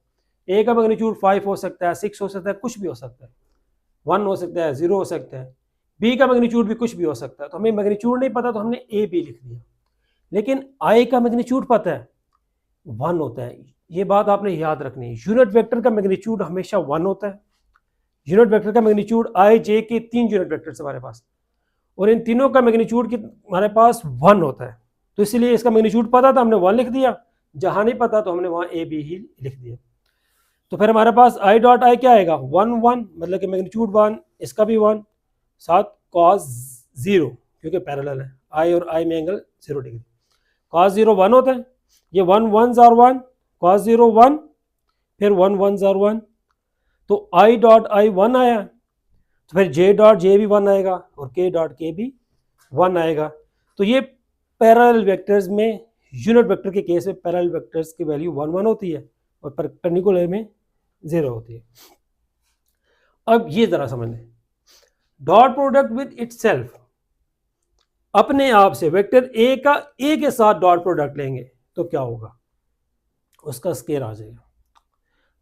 ए का मैग्नीट्यूड 5 हो सकता है, 6 हो सकता है, कुछ भी हो सकता है, 1 हो सकता है, 0 हो सकता है, बी का मैग्नीट्यूड भी कुछ भी हो सकता है। तो हमें मैग्नीट्यूड नहीं पता तो हमने ए बी लिख दिया, लेकिन आई का मैग्नीट्यूड पता है, 1 होता है। ये बात आपने याद रखनी है, यूनिट वेक्टर का मैग्नीट्यूड हमेशा 1 होता है। यूनिट वेक्टर का मैग्नीट्यूड आई जे के 3 यूनिट वेक्टर हमारे पास, और इन तीनों का मैग्नीट्यूड हमारे पास 1 होता है, तो इसलिए इसका मैग्नीट्यूड पता था, हमने 1 लिख दिया, जहां नहीं पता तो हमने वहां ए बी ही लिख दिया। तो फिर हमारे पास आई डॉट आई क्या आएगा? 1 1, मतलब कि मैग्नीट्यूड 1, इसका भी 1, साथ cos 0 क्योंकि पैरेलल है, आई और आई में एंगल 0 डिग्री। cos 0 1 होता है, ये 1 1s are 1, cos 0 1, फिर 1 1s are 1, तो आई डॉट आई 1 आया, तो फिर जे डॉट जे भी 1 आएगा और के डॉट के भी 1 आएगा। तो ये पैरेलल वेक्टर्स में, यूनिट वेक्टर के केस में पैरेलल वेक्टर्स की वैल्यू 1 1 होती है और परपेंडिकुलर में 0 होती है। अब ये जरा समझ लें, डॉट प्रोडक्ट विद इटसेल्फ, अपने आप से वेक्टर ए का ए के साथ डॉट प्रोडक्ट लेंगे तो क्या होगा? उसका स्केयर आ जाएगा।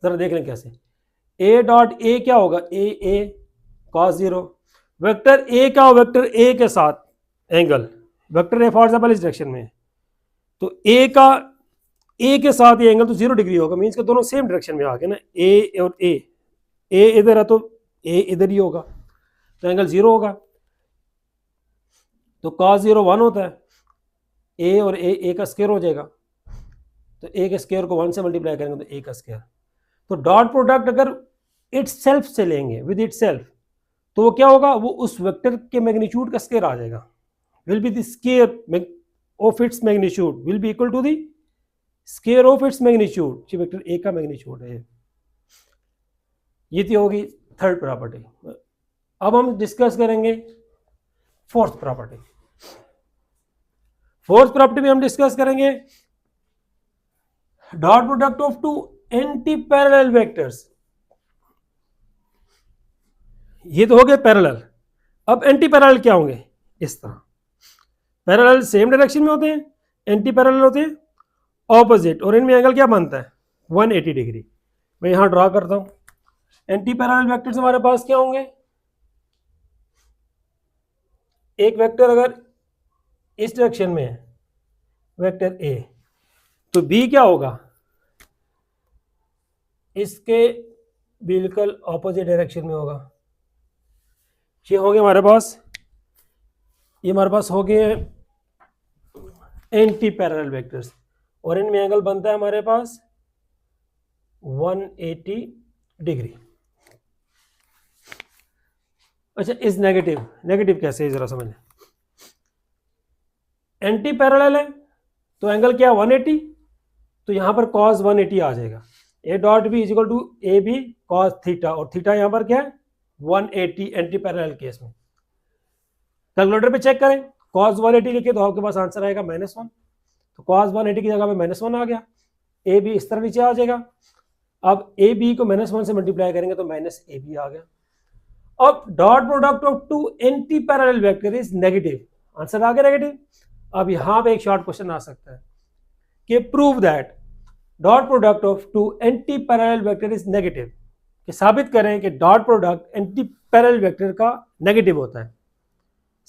जरा देख लें कैसे। ए डॉट ए क्या होगा? ए cos 0, वेक्टर ए का वेक्टर ए के साथ angle, vector A for example इस डायरेक्शन में, तो ए का ए के साथ ये एंगल तो 0 डिग्री होगा, मीन्स के दोनों सेम डायरेक्शन में आ गए ना, ए और ए इधर है तो ए इधर ही होगा, तो एंगल 0 होगा। तो cos 0 1 होता है, ए और ए का स्क्वायर हो जाएगा, तो ए के स्क्वायर को 1 से मल्टीप्लाई करेंगे तो ए का स्क्वायर। तो डॉट प्रोडक्ट अगर इटसेल्फ से लेंगे, विद इटसेल्फ, तो वो क्या होगा? वो उस वेक्टर के मैग्नीट्यूड का स्क्वायर आ जाएगा, will be the square of its magnitude will be equal to the square of its magnitude, जो वेक्टर ए का मैग्नीट्यूड है। ये तो होगी थर्ड प्रॉपर्टी। अब हम डिस्कस करेंगे फोर्थ प्रॉपर्टी। फोर्थ प्रॉपर्टी में हम डिस्कस करेंगे dot product of two anti parallel vectors. ये तो हो गए पैरेलल। अब एंटी पैरेलल क्या होंगे? इस तरह, पैरेलल सेम डायरेक्शन में होते हैं, एंटी पैरेलल होते हैं ऑपोजिट, और इनमें एंगल क्या बनता है? 180 डिग्री। मैं यहां ड्रॉ करता हूं। एंटी पैरेलल वेक्टर्स हमारे पास क्या होंगे? एक वेक्टर अगर इस डायरेक्शन में है, वेक्टर ए, तो बी क्या होगा? इसके बिल्कुल ऑपोजिट डायरेक्शन में होगा। ये हो गए हमारे पास, ये हमारे पास हो गए एंटी पैरेलल वेक्टर्स, और इनमें एंगल बनता है हमारे पास 180 डिग्री। अच्छा, इस नेगेटिव कैसे है जरा समझ लें। एंटी पैरेलल है तो एंगल क्या? 180, तो यहां पर cos 180 आ जाएगा। A dot B is equal to A B cos theta, और थीटा यहाँ पर क्या है 180 एंटी पैरेलल केस में। कैलकुलेटर पे चेक करें, कॉस 180 लिखे तो आपके पास आंसर आएगा -1, तो कॉस 180 की जगह पे -1 आ गया। ए बी इस तरह नीचे आ जाएगा। अब ए बी को -1 से मल्टीप्लाई करेंगे तो माइनस ए बी आ गया। अब dot product of two anti parallel vector is negative, answer आ गया नेगेटिव। अब यहां पे एक शॉर्ट क्वेश्चन आ सकता है कि prove that dot product of two anti parallel vector is negative, कि साबित करें कि dot product anti parallel vector का नेगेटिव होता है,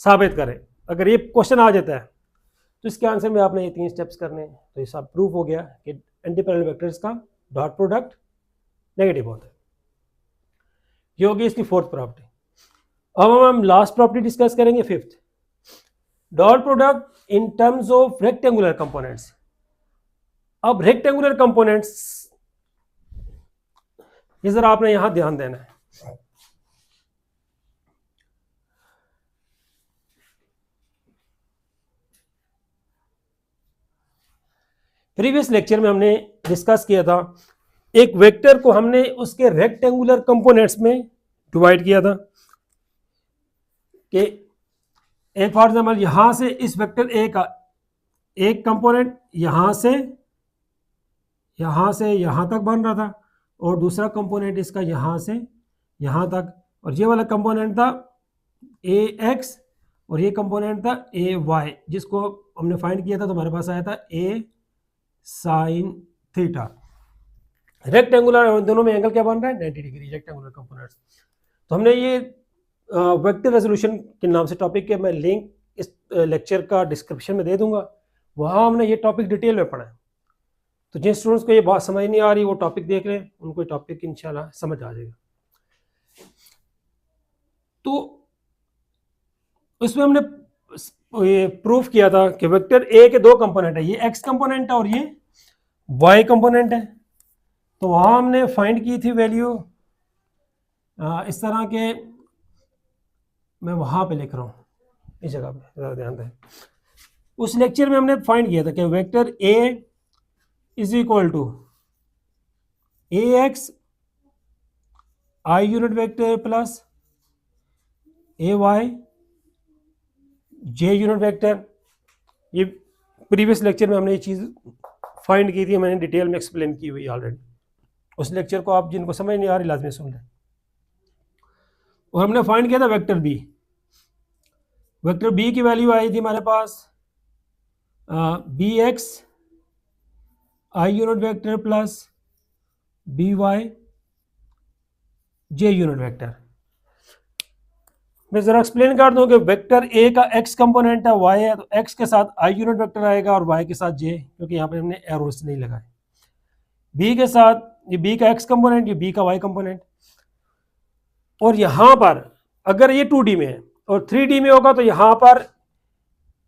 साबित करें। अगर ये क्वेश्चन आ जाता है तो इसके आंसर में आपने ये 3 स्टेप्स करने हैं, तो ये सब प्रूफ हो गया कि एंटी पैरेलल वेक्टर्स का डॉट प्रोडक्ट नेगेटिव होता है। ये होगी इसकी 4th प्रॉपर्टी। अब हम लास्ट प्रॉपर्टी डिस्कस करेंगे 5th, dot product in terms of rectangular components. अब रेक्टेंगुलर कंपोनेंट्स, ये जरा आपने यहां ध्यान देना है। प्रीवियस लेक्चर में हमने डिस्कस किया था, एक वेक्टर को हमने उसके रेक्टेंगुलर कंपोनेंट्स में डिवाइड किया था कि एक फॉर एग्जाम्पल यहां से इस वेक्टर ए का एक कंपोनेंट यहां से यहां तक बन रहा था, और दूसरा कंपोनेंट इसका यहां से यहां तक, और ये वाला कंपोनेंट था ए एक्स और ये कंपोनेंट था ए वाई, जिसको हमने फाइंड किया था तो हमारे पास आया था ए साइन थीटा। रेक्टेंगुलर, दोनों में एंगल क्या बन रहा है 90 डिग्री, रेक्टेंगुलर कंपोनेंट्स। तो हमने ये वेक्टर रेजोल्यूशन के नाम से टॉपिक के मैं लिंक इस लेक्चर का डिस्क्रिप्शन में दे दूंगा, वहाँ हमने ये टॉपिक डिटेल में पढ़ा है। तो जिन स्टूडेंट्स को ये बात समझ नहीं आ रही वो टॉपिक देख रहे हैं, उनको ये टॉपिक इंशाल्लाह समझ आ जाएगा। तो उसमें हमने ये प्रूफ किया था कि वेक्टर ए के 2 कंपोनेंट है, ये एक्स कंपोनेंट है और ये वाई कंपोनेंट है। तो वहाँ हमने फाइंड की थी वैल्यू इस तरह के, मैं वहाँ पे लिख रहा हूँ इस जगह पे, ज़रा ध्यान दें। उस लेक्चर में हमने फाइंड किया था कि vector A is equal to A X I unit vector plus A Y J unit vector. ये प्रीवियस लेक्चर में हमने ये चीज़ फाइंड की थी, मैंने डिटेल में एक्सप्लेन की हुई ऑलरेडी। उस लेक्चर को आप जिनको समझ नहीं आ रही लाजमी सुन लें। और हमने फाइंड किया था वेक्टर बी। वेक्टर बी की वैल्यू आई थी हमारे पास B X I unit vector plus B Y J unit vector. मैं जरा एक्सप्लेन कर दूं कि वेक्टर ए का एक्स कंपोनेंट है, वाई है, तो एक्स के साथ आई यूनिट वेक्टर आएगा और वाई के साथ जे, क्योंकि यहाँ पे हमने एरोस नहीं लगाए। बी के साथ ये बी का एक्स कंपोनेंट, ये बी का वाई कंपोनेंट। और यहाँ पर अगर ये 2D में है और 3D में होगा तो यहाँ पर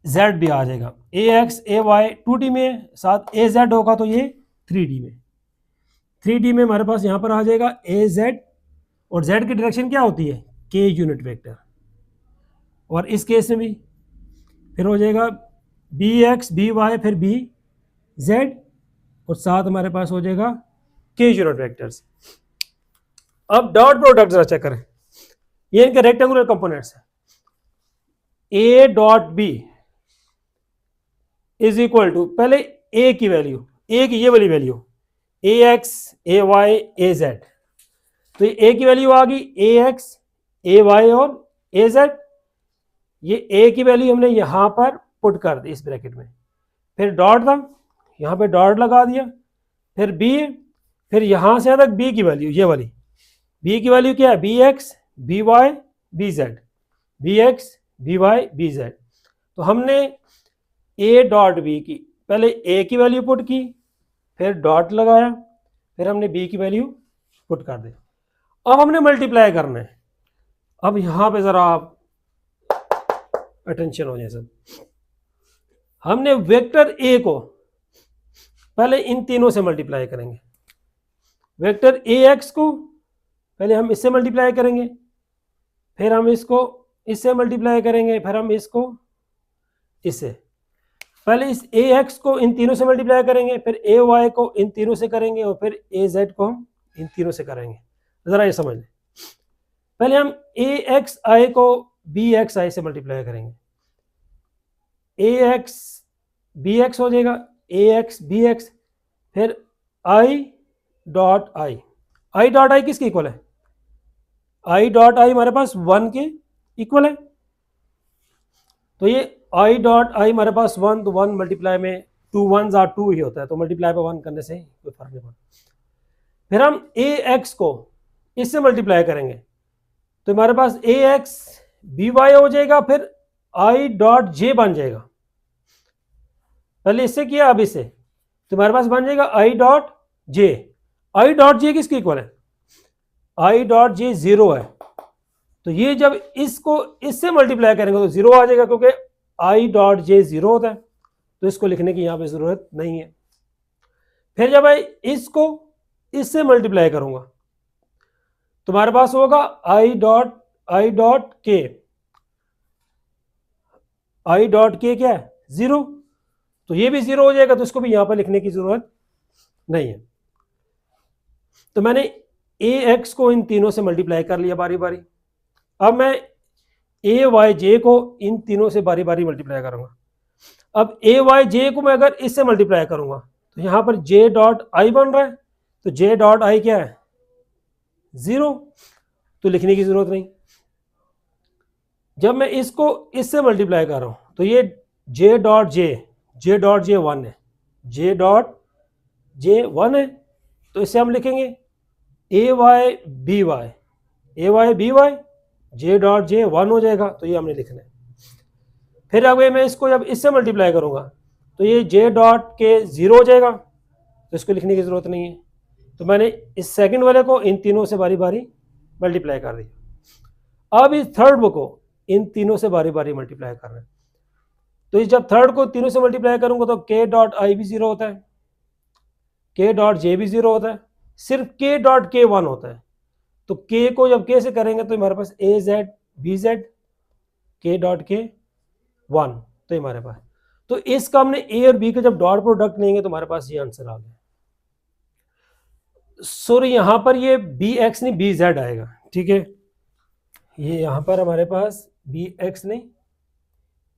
z भी आ जाएगा। ए एक्स ए वाई 2D में, साथ ए जेड होगा तो ये 3D में। 3D में हमारे पास यहाँ पर आ जाएगा ए जेड, और z की डायरेक्शन क्या होती है k यूनिट वेक्टर। और इस केस में भी फिर हो जाएगा बी एक्स बी वाई फिर बी जेड, और साथ हमारे पास हो जाएगा k यूनिट वेक्टर्स। अब डॉट प्रोडक्ट जरा चेक करें, ये इनके रेक्टेंगुलर कंपोनेंट्स हैं। A dot B is equal to, पहले ए की वैल्यू, ए की ये वाली value A X A Y A Z, तो ये ए की वैल्यू आ गई ए एक्स ए वाई और ए जेड। ये ए की वैल्यू हमने यहां पर पुट कर दी इस ब्रैकेट में, फिर डॉट था यहां पे डॉट लगा दिया, फिर बी, फिर यहां से तक बी की वैल्यू, ये वाली बी की वैल्यू क्या है B X B Y B Z, B X B Y B Z. तो हमने ए डॉट बी की पहले ए की वैल्यू पुट की, फिर डॉट लगाया, फिर हमने बी की वैल्यू पुट कर दी। अब हमने मल्टीप्लाई करना है। अब यहां पे जरा आप अटेंशन हो जाए सब। हमने वेक्टर ए को पहले इन तीनों से मल्टीप्लाई करेंगे। वेक्टर ए एक्स को पहले हम इससे मल्टीप्लाई करेंगे, फिर हम इसको इससे मल्टीप्लाई करेंगे, फिर हम इसको इससे। पहले इस ए एक्स को इन तीनों से मल्टीप्लाई करेंगे, फिर ए वाई को इन तीनों से करेंगे और फिर ए जेड को हम इन तीनों से करेंगे। जरा ये समझ लें, पहले हम ए एक्स आई को बी एक्स आई से मल्टीप्लाई करेंगे, ए एक्स बी एक्स हो जाएगा, ए एक्स बी एक्स, फिर आई डॉट आई किसके इक्वल है, आई डॉट आई हमारे पास 1 के इक्वल है, तो ये आई डॉट आई हमारे पास 1, तो 1 मल्टीप्लाई में 2 1s आर 2 ही होता है, तो मल्टीप्लाई पे 1 करने से कोई फर्क नहीं पड़ता। फिर हम ए एक्स को इससे मल्टीप्लाई करेंगे, तो हमारे पास ए एक्स बी वाई हो जाएगा, फिर आई डॉट जे बन जाएगा, पहले इससे किया अब इससे, तो हमारे पास बन जाएगा I dot J. I dot J किसके इक्वल है, आई डॉट जे 0 है, तो ये जब इसको इससे मल्टीप्लाई करेंगे तो 0 आ जाएगा, क्योंकि आई डॉट जे 0 होता है, तो इसको लिखने की यहां पे जरूरत नहीं है। फिर जब मैं इसको इससे मल्टीप्लाई करूंगा तो हमारे पास होगा आई डॉट के, आई डॉट के क्या है 0, तो ये भी 0 हो जाएगा, तो इसको भी यहां पर लिखने की जरूरत नहीं है। तो मैंने ए एक्स को इन तीनों से मल्टीप्लाई कर लिया बारी बारी, अब मैं ए वाई जे को इन तीनों से बारी बारी मल्टीप्लाई करूंगा। अब ए वाई जे को मैं अगर इससे मल्टीप्लाई करूंगा तो यहां पर जे डॉट आई बन रहा है, तो जे डॉट आई क्या है 0, तो लिखने की जरूरत नहीं। जब मैं इसको इससे मल्टीप्लाई कर रहा हूं तो ये जे डॉट जे 1 है, जे डॉट जे 1 है, तो इससे हम लिखेंगे A Y B Y J dot J 1 हो जाएगा, तो ये हमने लिखना है। फिर अगर मैं इसको जब इससे मल्टीप्लाई करूंगा तो ये जे डॉट के 0 हो जाएगा, तो इसको लिखने की जरूरत नहीं है, तो मैंने इस सेकंड वाले को इन तीनों से बारी बारी मल्टीप्लाई कर दिया। अब इस थर्ड को इन तीनों से बारी बारी मल्टीप्लाई कर रहे हैं, तो इस जब थर्ड को तीनों से मल्टीप्लाई करूंगा तो के डॉट आई भी 0 होता है, के डॉट जे भी 0 होता है, सिर्फ के डॉट के 1 होता है, तो के को जब के से करेंगे तो हमारे पास ए जेड बी जेड के डॉट के 1, तो हमारे पास, तो इसका हमने ए और बी का जब डॉट प्रोडक्ट लेंगे तो हमारे पास ये आंसर आ गया। सॉरी यहां पर ये बी एक्स नहीं बी जेड आएगा, ठीक है, ये यहां पर हमारे पास बी एक्स नहीं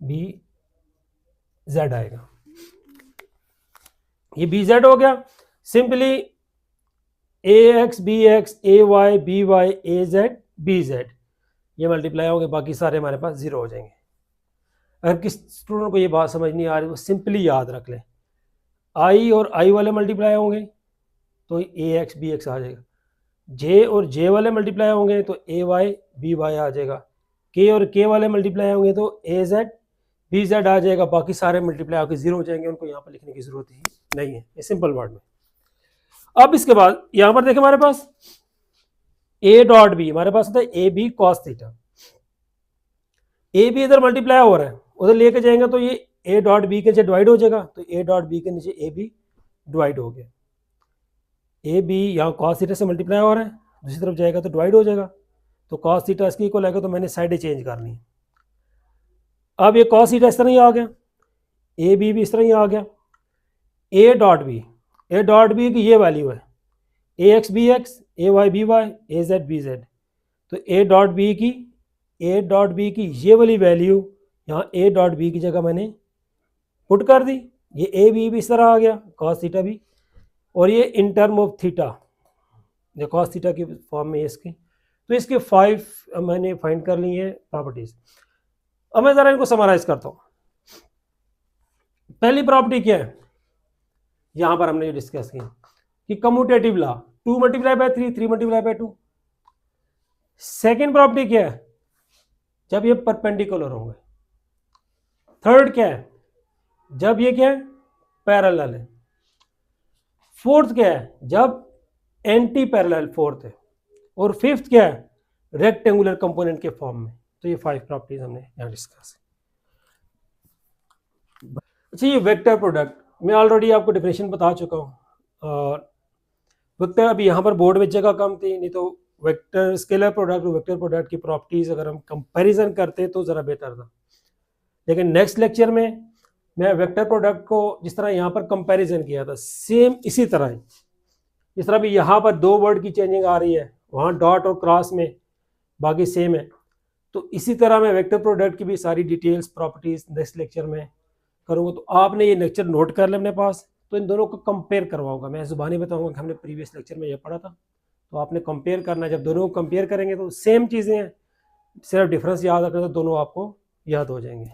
बी जेड आएगा, ये बी जेड हो गया। Simply A x B x A Y B Y A Z B Z ये मल्टीप्लाई होंगे, बाकी सारे हमारे पास 0 हो जाएंगे। अगर किस स्टूडेंट को ये बात समझ नहीं आ रही वो सिंपली याद रख ले, आई और आई वाले मल्टीप्लाई होंगे तो ए एक्स बी एक्स आ जाएगा, जे और जे वाले मल्टीप्लाई होंगे तो ए वाई बी वाई आ जाएगा, के और के वाले मल्टीप्लाई होंगे तो ए जेड बी जेड आ जाएगा, बाकी सारे मल्टीप्लाई होकर 0 हो जाएंगे, उनको यहाँ पर लिखने की जरूरत ही नहीं है, ये सिंपल वर्ड में। अब इसके बाद यहाँ पर देखें हमारे पास ए डॉट बी, हमारे पास होता है A B cos theta, A B इधर मल्टीप्लाई हो रहा है, उधर लेके जाएंगे तो ये ए डॉट बी के नीचे डिवाइड हो जाएगा, तो ए डॉट बी के नीचे ए बी डिवाइड हो गया, ए बी यहाँ कॉस थीटा से मल्टीप्लाई हो रहा है, दूसरी तरफ जाएगा तो डिवाइड हो जाएगा, तो कॉस थीटा इसकी इक्वल आएगा, तो मैंने साइडें चेंज करनी है। अब ये कॉस थीटा इस तरह ही आ गया, ए बी भी इस तरह ही आ गया, ए डॉट बी की ये वैल्यू है ए x B x A Y B Y A Z B Z, तो ए डॉट बी की ये वाली वैल्यू यहाँ ए डॉट बी की जगह मैंने पुट कर दी, ये ए बी भी इस तरह आ गया कॉस थीटा भी, और ये इन टर्म ऑफ थीटा जो कॉस थीटा की फॉर्म में है इसकी, तो इसके 5 मैंने फाइंड कर ली है प्रॉपर्टीज। अब मैं ज़रा इनको समराइज करता हूँ। पहली प्रॉपर्टी क्या है, यहाँ पर हमने ये डिस्कस किया कि commutative law 2 multiply by 3 3 multiply by 2। Second property क्या है, जब ये परपेंडिकुलर होंगे। थर्ड क्या है, जब ये क्या है पैरेलल है। फोर्थ क्या है, जब एंटी पैरेलल फोर्थ है। और फिफ्थ क्या है, रेक्टेंगुलर कंपोनेंट के फॉर्म में। तो ये 5 प्रॉपर्टीज हमने यहाँ डिस्कस। अच्छा, ये वेक्टर प्रोडक्ट मैं ऑलरेडी आपको डेफिनेशन बता चुका हूँ। वेक्टर अभी यहाँ पर बोर्ड में जगह कम थी, नहीं तो वेक्टर स्केलर प्रोडक्ट और वेक्टर प्रोडक्ट की प्रॉपर्टीज अगर हम कंपैरिजन करते तो ज़रा बेहतर था। लेकिन नेक्स्ट लेक्चर में मैं वेक्टर प्रोडक्ट को जिस तरह यहाँ पर कंपैरिजन किया था, सेम इसी तरह है। जिस तरह भी यहाँ पर 2 वर्ड की चेंजिंग आ रही है, वहाँ डॉट और क्रॉस में बाकी सेम है, तो इसी तरह मैं वेक्टर प्रोडक्ट की भी सारी डिटेल्स प्रॉपर्टीज नेक्स्ट लेक्चर में करूँगा। तो आपने ये लेक्चर नोट कर लें अपने पास, तो इन दोनों को कंपेयर करवाऊंगा। मैं जुबानी बताऊंगा कि हमने प्रीवियस लेक्चर में ये पढ़ा था, तो आपने कंपेयर करना है। जब दोनों को कंपेयर करेंगे तो सेम चीज़ें हैं, सिर्फ डिफरेंस याद रखना, तो दोनों आपको याद हो जाएंगे।